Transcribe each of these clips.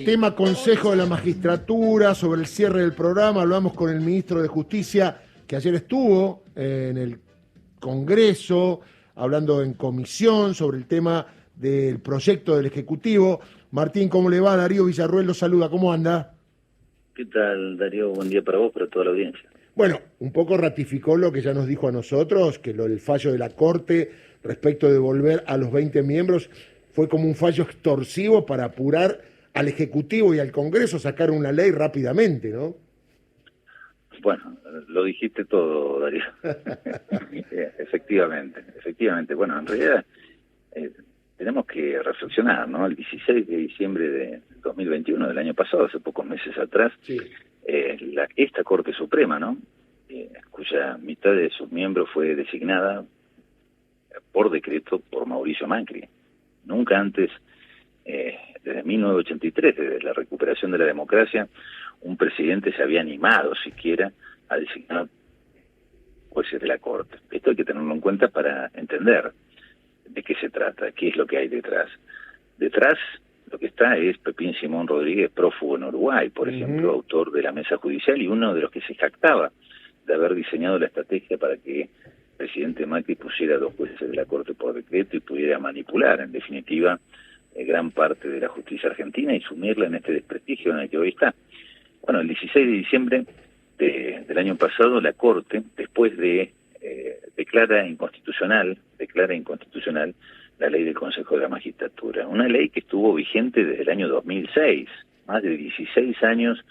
Tema Consejo de la Magistratura, sobre el cierre del programa, hablamos con el ministro de Justicia, que ayer estuvo en el Congreso, hablando en comisión sobre el tema del proyecto del Ejecutivo. Martín, ¿cómo le va? Darío Villarruel lo saluda, ¿cómo anda? ¿Qué tal, Darío? Buen día para vos, para toda la audiencia. Bueno, un poco ratificó lo que ya nos dijo a nosotros, que el fallo de la Corte respecto de volver a los 20 miembros fue como un fallo extorsivo para apurar al Ejecutivo y al Congreso a sacar una ley rápidamente, ¿no? Bueno, lo dijiste todo, Darío. Efectivamente. Bueno, en realidad tenemos que reflexionar, ¿no? El 16 de diciembre de 2021, del año pasado, hace pocos meses atrás, Sí. Esta Corte Suprema, ¿no? Cuya mitad de sus miembros fue designada por decreto por Mauricio Macri. Nunca antes, desde 1983, desde la recuperación de la democracia, un presidente se había animado siquiera a designar jueces de la Corte. Esto hay que tenerlo en cuenta para entender de qué se trata, qué es lo que hay detrás. Detrás lo que está es Pepín Simón Rodríguez, prófugo en Uruguay, por ejemplo, autor de la mesa judicial y uno de los que se jactaba de haber diseñado la estrategia para que el presidente Macri pusiera 2 jueces de la Corte por decreto y pudiera manipular, en definitiva, gran parte de la justicia argentina y sumirla en este desprestigio en el que hoy está. Bueno, el 16 de diciembre del año pasado, la Corte, después de declara inconstitucional la ley del Consejo de la Magistratura, una ley que estuvo vigente desde el año 2006, más de 16 años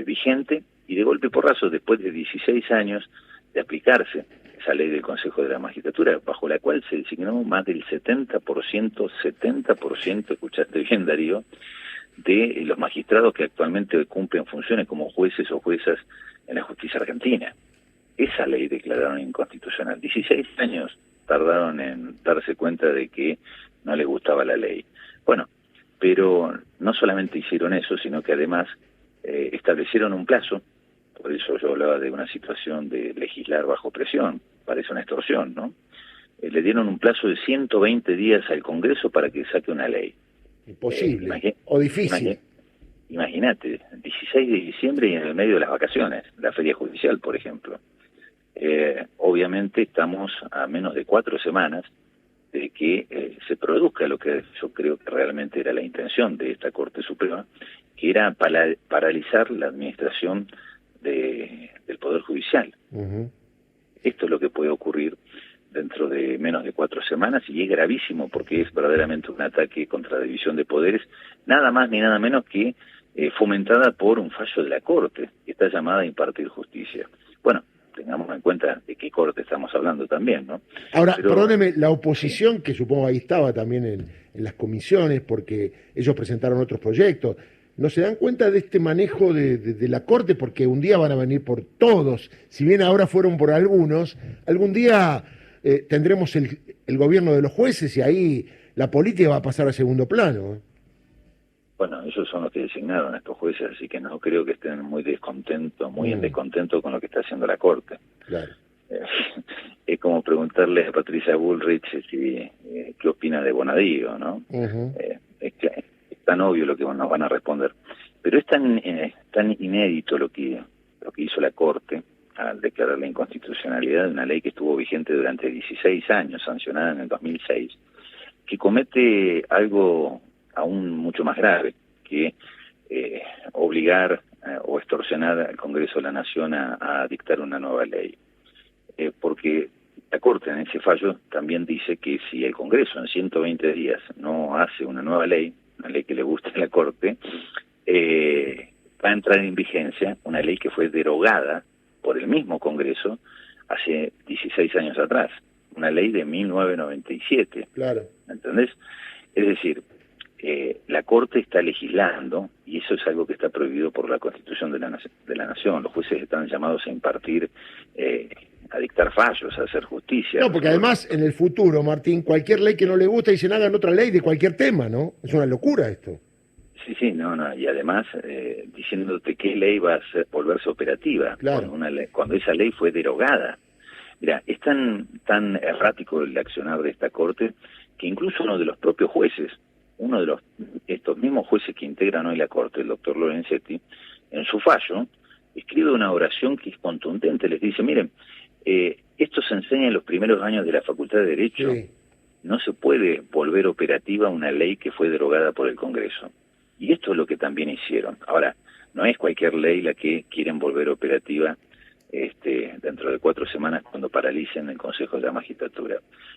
vigente, y de golpe porrazo, después de 16 años de aplicarse esa ley del Consejo de la Magistratura, bajo la cual se designó más del 70%, escuchaste bien, Darío, de los magistrados que actualmente cumplen funciones como jueces o juezas en la justicia argentina. Esa ley declararon inconstitucional. 16 años tardaron en darse cuenta de que no les gustaba la ley. Bueno, pero no solamente hicieron eso, sino que además establecieron un plazo. Por eso yo hablaba de una situación de legislar bajo presión, parece una extorsión, ¿no? Le dieron un plazo de 120 días al Congreso para que saque una ley. Imposible, o difícil. Imagínate, 16 de diciembre y en el medio de las vacaciones, la feria judicial, por ejemplo. Obviamente estamos a menos de 4 semanas de que se produzca lo que yo creo que realmente era la intención de esta Corte Suprema, que era paralizar la administración del Poder Judicial. Esto es lo que puede ocurrir dentro de menos de 4 semanas y es gravísimo porque es verdaderamente un ataque contra la división de poderes, nada más ni nada menos que fomentada por un fallo de la Corte, que está llamada a impartir justicia. Bueno, tengamos en cuenta de qué Corte estamos hablando también, ¿no? Ahora, Pero, perdóneme, la oposición, que supongo ahí estaba también en las comisiones, porque ellos presentaron otros proyectos, ¿no se dan cuenta de este manejo de la Corte? Porque un día van a venir por todos, si bien ahora fueron por algunos, algún día tendremos el gobierno de los jueces y ahí la política va a pasar a segundo plano. Bueno, ellos son los que designaron a estos jueces, así que no creo que estén muy en descontento con lo que está haciendo la Corte. Claro. Es como preguntarle a Patricia Bullrich qué opina de Bonadío, ¿no? Es tan obvio lo que nos van a responder. Pero es tan inédito lo que hizo la Corte al declarar la inconstitucionalidad de una ley que estuvo vigente durante 16 años, sancionada en el 2006, que comete algo aún mucho más grave, que obligar o extorsionar al Congreso de la Nación a dictar una nueva ley. Porque la Corte en ese fallo también dice que si el Congreso en 120 días no hace una nueva ley, una ley que le guste a la Corte, va a entrar en vigencia una ley que fue derogada por el mismo Congreso hace 16 años atrás, una ley de 1997. Claro. ¿Entendés? Es decir, la Corte está legislando y eso es algo que está prohibido por la Constitución de la Nación. Los jueces están llamados a impartir, a dictar fallos, a hacer justicia. No, porque además en el futuro, Martín, cualquier ley que no le guste dicen hagan otra ley de cualquier tema, ¿no? Es una locura esto. Sí, no, y además diciéndote qué ley va a volverse operativa, claro, cuando esa ley fue derogada. Mira, es tan errático el accionar de esta Corte que incluso uno de los propios jueces uno de estos mismos jueces que integran hoy la Corte, el doctor Lorenzetti, en su fallo, escribe una oración que es contundente, les dice, miren, esto se enseña en los primeros años de la Facultad de Derecho, Sí. no se puede volver operativa una ley que fue derogada por el Congreso. Y esto es lo que también hicieron. Ahora, no es cualquier ley la que quieren volver operativa dentro de 4 semanas cuando paralicen el Consejo de la Magistratura.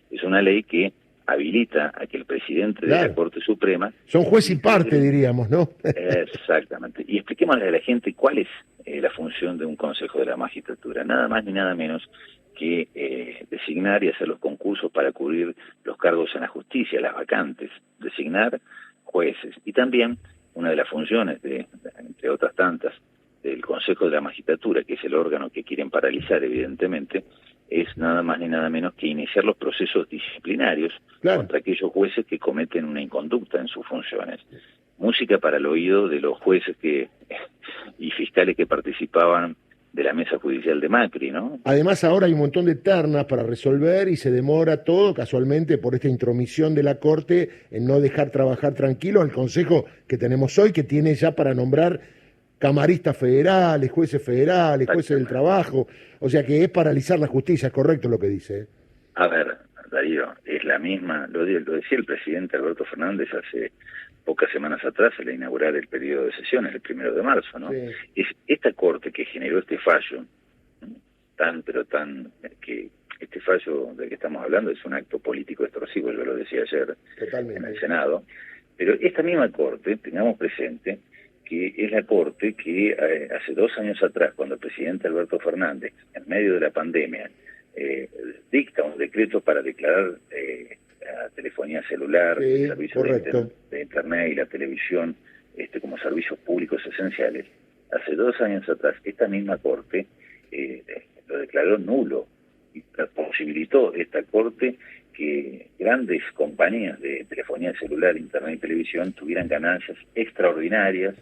Es una ley que habilita a que el presidente de la Corte Suprema... Son juez y parte, diríamos, ¿no? Exactamente. Y expliquémosle a la gente cuál es la función de un Consejo de la Magistratura. Nada más ni nada menos que designar y hacer los concursos para cubrir los cargos en la justicia, las vacantes, designar jueces. Y también una de las funciones, entre otras tantas, del Consejo de la Magistratura, que es el órgano que quieren paralizar, evidentemente, es nada más ni nada menos que iniciar los procesos disciplinarios contra aquellos jueces que cometen una inconducta en sus funciones. Música para el oído de los jueces y fiscales que participaban de la mesa judicial de Macri, ¿no? Además, ahora hay un montón de ternas para resolver y se demora todo, casualmente, por esta intromisión de la Corte en no dejar trabajar tranquilo al Consejo que tenemos hoy, que tiene ya para nombrar camaristas federales, jueces del trabajo, o sea que es paralizar la justicia, es correcto lo que dice. A ver, Darío, es la misma, lo decía el presidente Alberto Fernández hace pocas semanas atrás, al inaugurar el periodo de sesiones, el 1 de marzo, ¿no? Sí. Es esta Corte que generó este fallo, que este fallo del que estamos hablando es un acto político extorsivo, yo lo decía ayer en el Senado, pero esta misma Corte, tengamos presente, que es la Corte que hace 2 años atrás, cuando el presidente Alberto Fernández, en medio de la pandemia, dicta un decreto para declarar la telefonía celular, el servicio de Internet y la televisión como servicios públicos esenciales. Hace 2 años atrás, esta misma Corte lo declaró nulo y posibilitó esta Corte que grandes compañías de telefonía celular, Internet y televisión tuvieran ganancias extraordinarias,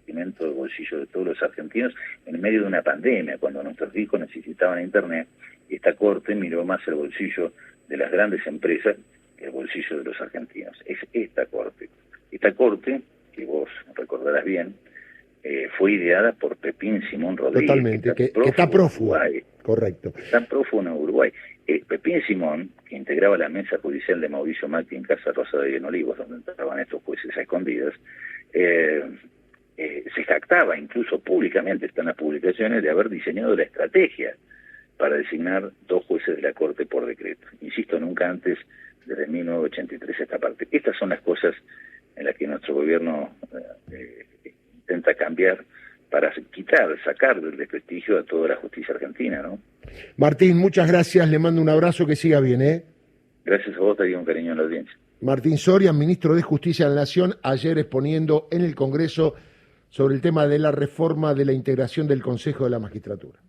alimento del bolsillo de todos los argentinos, en medio de una pandemia, cuando nuestros hijos necesitaban Internet. Esta Corte miró más el bolsillo de las grandes empresas que el bolsillo de los argentinos. Es esta Corte. Esta Corte, que vos recordarás bien, fue ideada por Pepín Simón Rodríguez. Totalmente, que está prófugo. Correcto. Está prófugo en Uruguay. Pepín Simón, que integraba la mesa judicial de Mauricio Macri en Casa Rosada y en Olivos, donde entraban estos jueces a escondidas, se jactaba incluso públicamente, están las publicaciones, de haber diseñado la estrategia para designar 2 jueces de la Corte por decreto. Insisto, nunca antes, desde 1983, esta parte. Estas son las cosas en las que nuestro gobierno intenta cambiar para sacar del desprestigio a toda la justicia argentina, ¿no? Martín, muchas gracias, le mando un abrazo, que siga bien, ¿eh? Gracias a vos, te digo un cariño en la audiencia. Martín Soria, ministro de Justicia de la Nación, ayer exponiendo en el Congreso sobre el tema de la reforma de la integración del Consejo de la Magistratura.